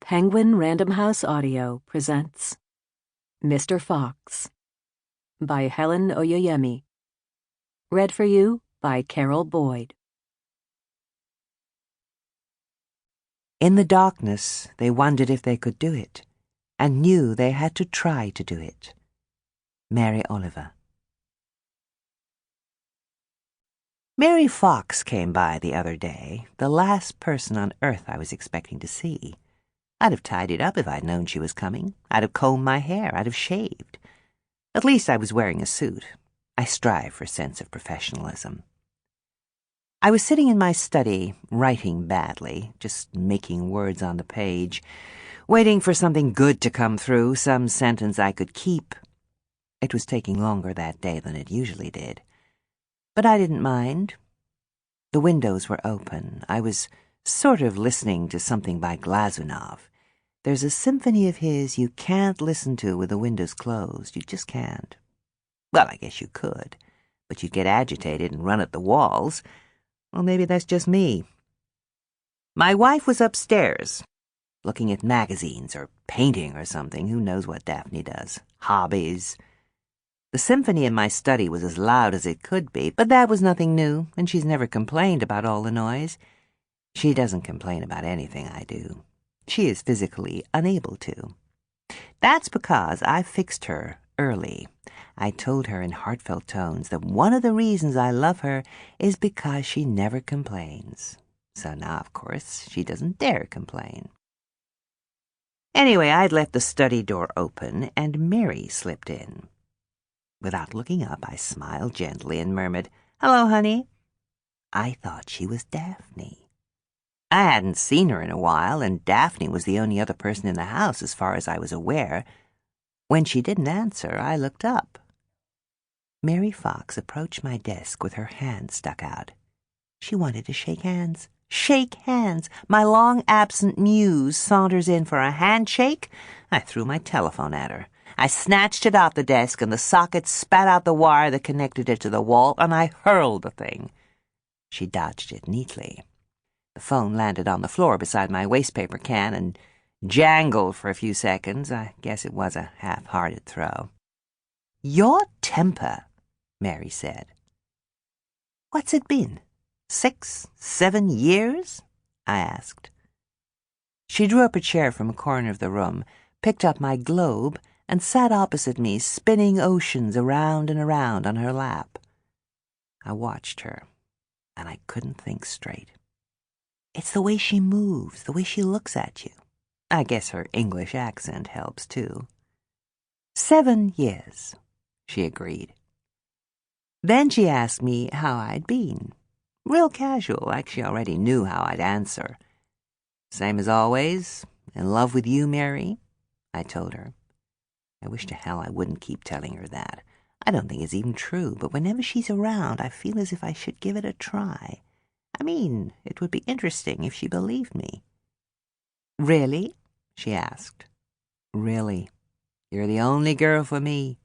Penguin Random House Audio presents Mr. Fox by Helen Oyeyemi. Read for you by Carole Boyd. In the darkness, they wondered if they could do it, and knew they had to try to do it. Mary Oliver. Mary Fox came by the other day, the last person on earth I was expecting to see. I'd have tidied up if I'd known she was coming. I'd have combed my hair. I'd have shaved. At least I was wearing a suit. I strive for a sense of professionalism. I was sitting in my study, writing badly, just making words on the page, waiting for something good to come through, some sentence I could keep. It was taking longer that day than it usually did. But I didn't mind. The windows were open. I was sort of listening to something by Glazunov. There's a symphony of his you can't listen to with the windows closed. You just can't. Well, I guess you could, but you'd get agitated and run at the walls. Well, maybe that's just me. My wife was upstairs, looking at magazines or painting or something. Who knows what Daphne does? Hobbies. The symphony in my study was as loud as it could be, but that was nothing new, and she's never complained about all the noise. She doesn't complain about anything I do. She is physically unable to. That's because I fixed her early. I told her in heartfelt tones that one of the reasons I love her is because she never complains. So now, of course, she doesn't dare complain. Anyway, I'd left the study door open, and Mary slipped in. Without looking up, I smiled gently and murmured, "Hello, honey." I thought she was Daphne. I hadn't seen her in a while, and Daphne was the only other person in the house as far as I was aware. When she didn't answer, I looked up. Mary Fox approached my desk with her hand stuck out. She wanted to shake hands. Shake hands! My long-absent muse saunters in for a handshake? I threw my telephone at her. I snatched it off the desk, and the socket spat out the wire that connected it to the wall, and I hurled the thing. She dodged it neatly. The phone landed on the floor beside my wastepaper can and jangled for a few seconds. I guess it was a half-hearted throw. "Your temper," Mary said. "What's it been? 6, 7 years?" I asked. She drew up a chair from a corner of the room, picked up my globe, and sat opposite me, spinning oceans around and around on her lap. I watched her, and I couldn't think straight. It's the way she moves, the way she looks at you. I guess her English accent helps, too. 7 years, she agreed. Then she asked me how I'd been. Real casual, like she already knew how I'd answer. "Same as always. In love with you, Mary?" I told her. I wish to hell I wouldn't keep telling her that. I don't think it's even true, but whenever she's around, I feel as if I should give it a try. I mean, it would be interesting if she believed me. "Really?" she asked. "Really. You're the only girl for me."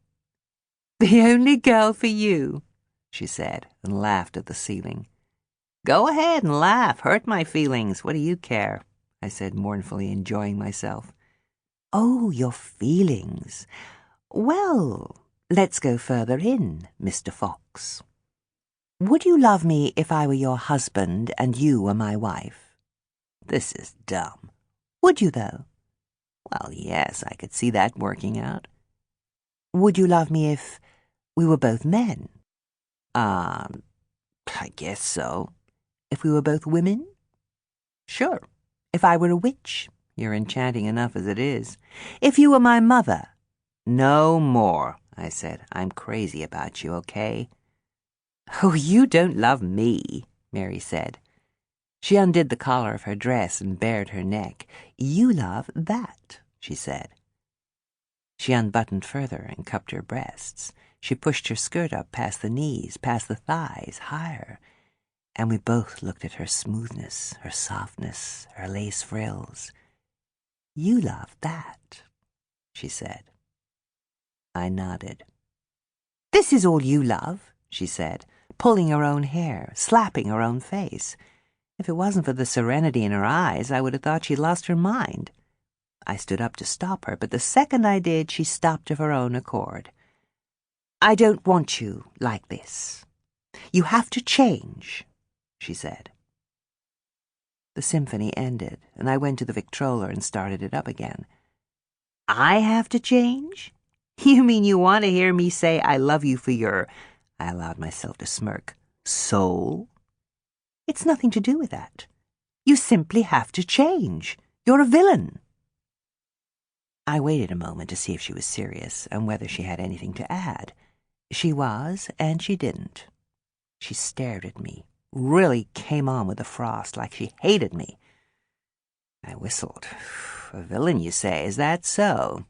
"The only girl for you," she said, and laughed at the ceiling. "Go ahead and laugh. Hurt my feelings. What do you care?" I said, mournfully enjoying myself. "Oh, your feelings. Well, let's go further in, Mr. Fox. Would you love me if I were your husband and you were my wife?" This is dumb. "Would you, though?" "Well, yes, I could see that working out." "Would you love me if we were both men?" I guess so." "If we were both women?" "Sure." "If I were a witch?" "You're enchanting enough as it is." "If you were my mother?" "No more," I said. "I'm crazy about you, okay?" "Oh, you don't love me," Mary said. She undid the collar of her dress and bared her neck. "You love that," she said. She unbuttoned further and cupped her breasts. She pushed her skirt up past the knees, past the thighs, higher. And we both looked at her smoothness, her softness, her lace frills. "You love that," she said. I nodded. "This is all you love," she said, pulling her own hair, slapping her own face. If it wasn't for the serenity in her eyes, I would have thought she'd lost her mind. I stood up to stop her, but the second I did, she stopped of her own accord. "I don't want you like this. You have to change," she said. The symphony ended, and I went to the Victrola and started it up again. "I have to change? You mean you want to hear me say I love you for your—" I allowed myself to smirk. "Soul? It's nothing to do with that. You simply have to change. You're a villain." I waited a moment to see if she was serious and whether she had anything to add. She was, and she didn't. She stared at me, really came on with the frost, like she hated me. I whistled. "A villain, you say? Is that so?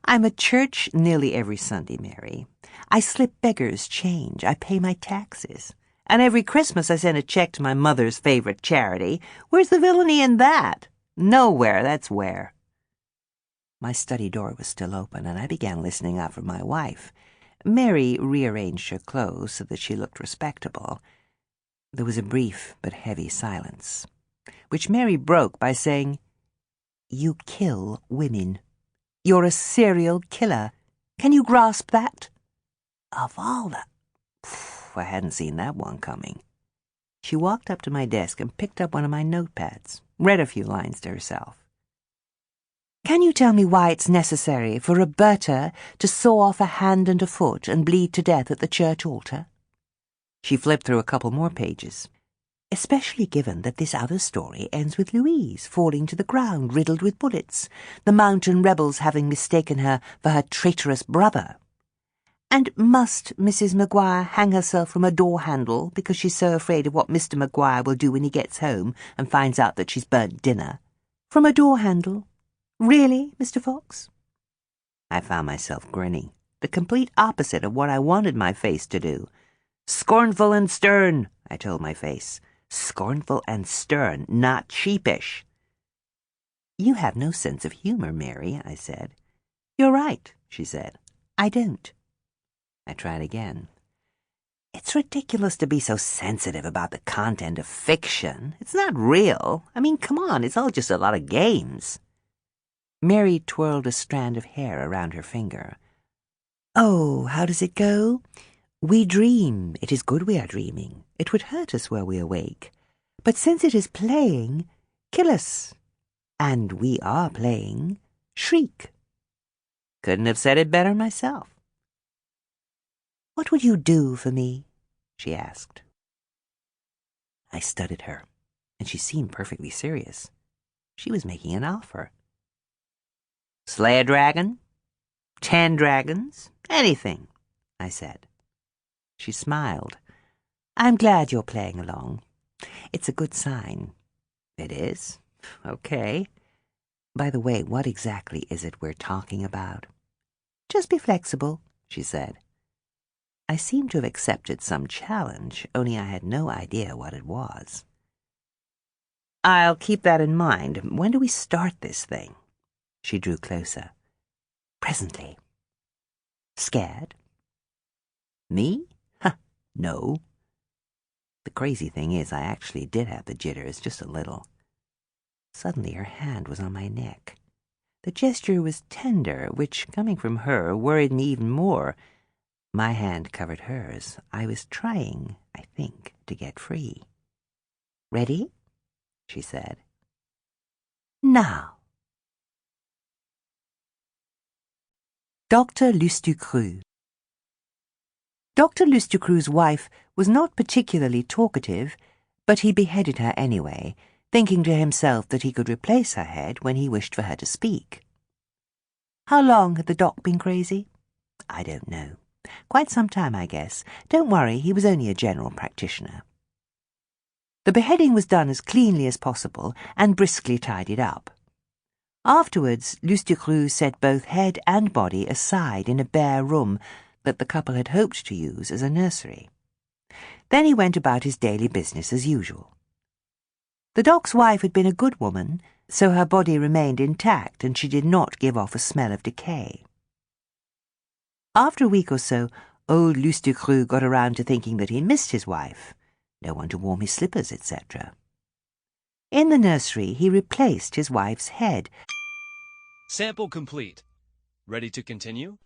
I'm at church nearly every Sunday, Mary. I slip beggars change. I pay my taxes. And every Christmas I send a check to my mother's favorite charity. Where's the villainy in that? Nowhere, that's where." My study door was still open, and I began listening out for my wife. Mary rearranged her clothes so that she looked respectable. There was a brief but heavy silence, which Mary broke by saying, "You kill women. You're a serial killer. Can you grasp that?" Of all the... I hadn't seen that one coming. She walked up to my desk and picked up one of my notepads, read a few lines to herself. "Can you tell me why it's necessary for Roberta to saw off a hand and a foot and bleed to death at the church altar?" She flipped through a couple more pages. "Especially given that this other story ends with Louise falling to the ground riddled with bullets, the mountain rebels having mistaken her for her traitorous brother. And must Mrs. Maguire hang herself from a door-handle because she's so afraid of what Mr. Maguire will do when he gets home and finds out that she's burnt dinner? From a door-handle? Really, Mr. Fox?" I found myself grinning, the complete opposite of what I wanted my face to do. "Scornful and stern," I told my face. "Scornful and stern, not sheepish." "You have no sense of humor, Mary," I said. "You're right," she said. "I don't." I tried again. "It's ridiculous to be so sensitive about the content of fiction. It's not real. I mean, come on, it's all just a lot of games." Mary twirled a strand of hair around her finger. "Oh, how does it go? We dream. It is good we are dreaming. It would hurt us were we awake. But since it is playing, kill us. And we are playing, shriek." Couldn't have said it better myself. "What would you do for me?" she asked. I studied her, and she seemed perfectly serious. She was making an offer. "Slay a dragon? 10 dragons? Anything," I said. She smiled. "I'm glad you're playing along. It's a good sign." "It is? Okay. By the way, what exactly is it we're talking about?" "Just be flexible," she said. I seemed to have accepted some challenge, only I had no idea what it was. "I'll keep that in mind. When do we start this thing?" She drew closer. "Presently." "Scared?" "Me? No." The crazy thing is, I actually did have the jitters, just a little. Suddenly her hand was on my neck. The gesture was tender, which, coming from her, worried me even more. My hand covered hers. I was trying, I think, to get free. "Ready?" she said. "Now." Dr. Lustucru. Dr. Lustucru's wife was not particularly talkative, but he beheaded her anyway, thinking to himself that he could replace her head when he wished for her to speak. How long had the doc been crazy? I don't know. Quite some time, I guess. Don't worry, he was only a general practitioner. The beheading was done as cleanly as possible and briskly tidied up. Afterwards, Lustucru set both head and body aside in a bare room that the couple had hoped to use as a nursery. Then he went about his daily business as usual. The doc's wife had been a good woman, so her body remained intact and she did not give off a smell of decay. After a week or so, old Lustucru got around to thinking that he missed his wife, no one to warm his slippers, etc. In the nursery, he replaced his wife's head. Sample complete. Ready to continue?